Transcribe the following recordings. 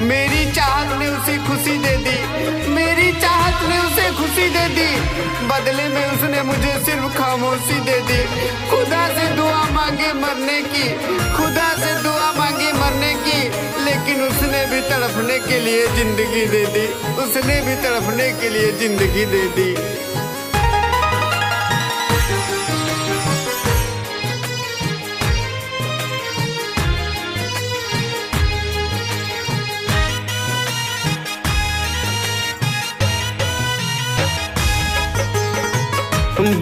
मेरी चाहत ने उसे खुशी दे दी, मेरी चाहत ने उसे खुशी दे दी, बदले में उसने मुझे सिर्फ खामोशी दे दी। खुदा से दुआ मांगे मरने की, खुदा से दुआ मांगे मरने की, लेकिन उसने भी तड़पने के लिए जिंदगी दे दी, उसने भी तड़पने के लिए जिंदगी दे दी।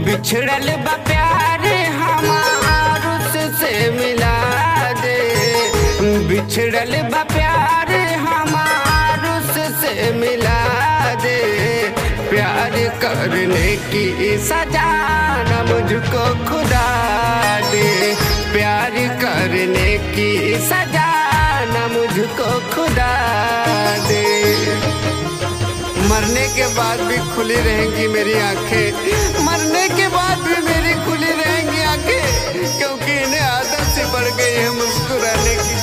बिछड़ल बा प्यार हमार उससे मिला दे, बिछड़ल बा प्यार हमार उससे मिला दे। प्यार करने की सजा न मुझको खुदा दे, प्यार करने की सजा न मुझको खुदा दे। मरने के बाद भी खुली रहेंगी मेरी आंखें, मरने के बाद भी मेरी खुली रहेंगी आंखें, क्योंकि इन्हें आदत से बढ़ गई है मुस्कुराने की।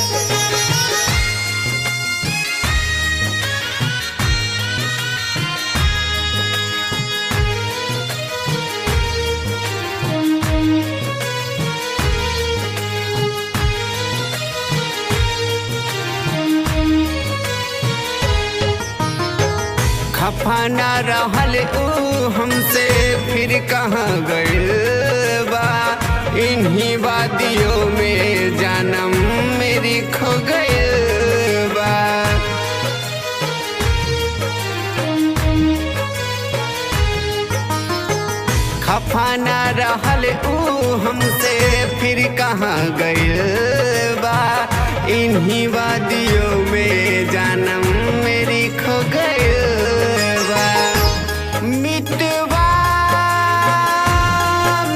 खफा न रहल ऊ हमसे फिर कहाँ गइल बा, इन्हीं वादियों में जानम मेरी खो गइल बा। खफा न रहल ऊ हमसे फिर कहाँ गइल बा, इन्हीं वादियों में जानम मेरी खो गइल बा। मितवा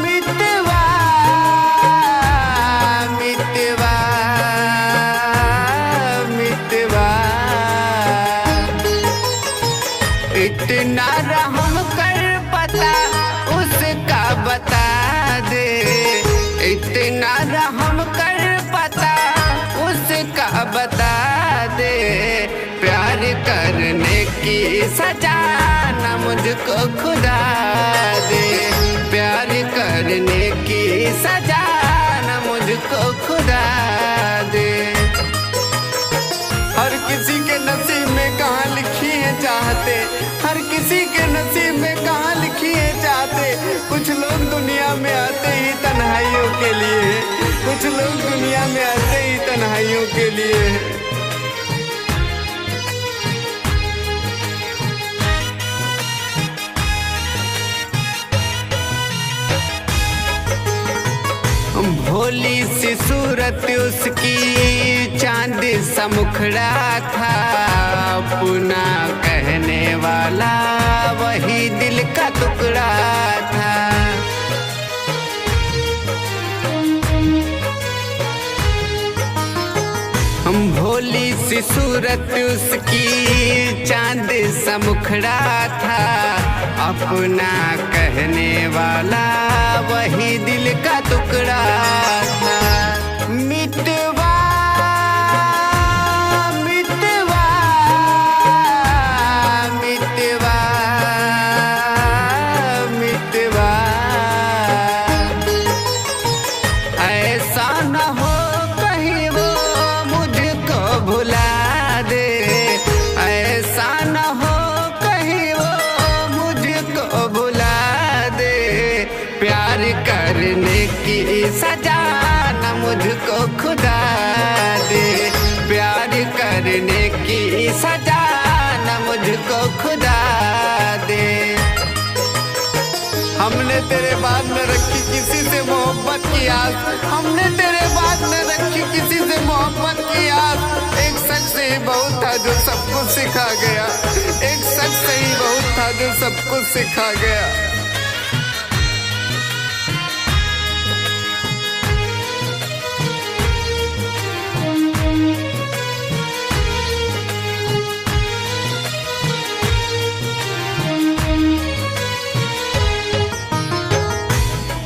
मितवा मितवा मितवा, इतना रहम कर पता उसका बता दे, इतना रहम कर पता उसका बता दे। प्यार करने की सजा न मुझको खुदा दे, प्यार करने की सजा न मुझको खुदा दे। हर किसी के नसीब में कहाँ लिखी है चाहते, हर किसी के नसीब में कहाँ लिखी है चाहते। कुछ लोग दुनिया में आते ही तन्हाइयों के लिए, कुछ लोग दुनिया में आते ही तन्हाइयों के लिए। भोली सी सूरत उसकी चांद सा मुखड़ा था, अपना कहने वाला वही दिल का टुकड़ा था। भोली सी सूरत उसकी चांद सा मुखड़ा था, अपना कहने वाला वही दिल का टुकड़ा था। मितवा मितवा मितवा मितवा, ऐसा न हो कहीं वो मुझको भुला दे, ऐसा न हो कहीं वो मुझको भुला दे। प्यार करने की सजा न मुझको खुदा दे, प्यार करने की सजा न मुझको खुदा दे। हमने तेरे बाद न रखी किसी से मोहब्बत की आस, हमने तेरे बाद न रखी किसी से मोहब्बत की आस। एक शख्स ही बहुत था जो सब कुछ सिखा गया, एक शख्स ही बहुत था जो सब कुछ सिखा गया।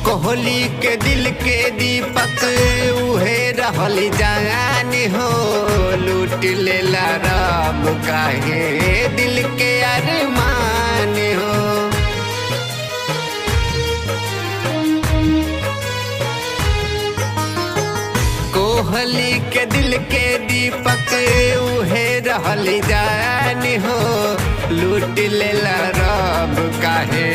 कोहली के दिल के दीपक उहे रहल जान हो लूट लेला रब काहे दिल के अरमान हो। कोहली के दिल के दीपक उहे रहल जान हो लूट लेला रब काहे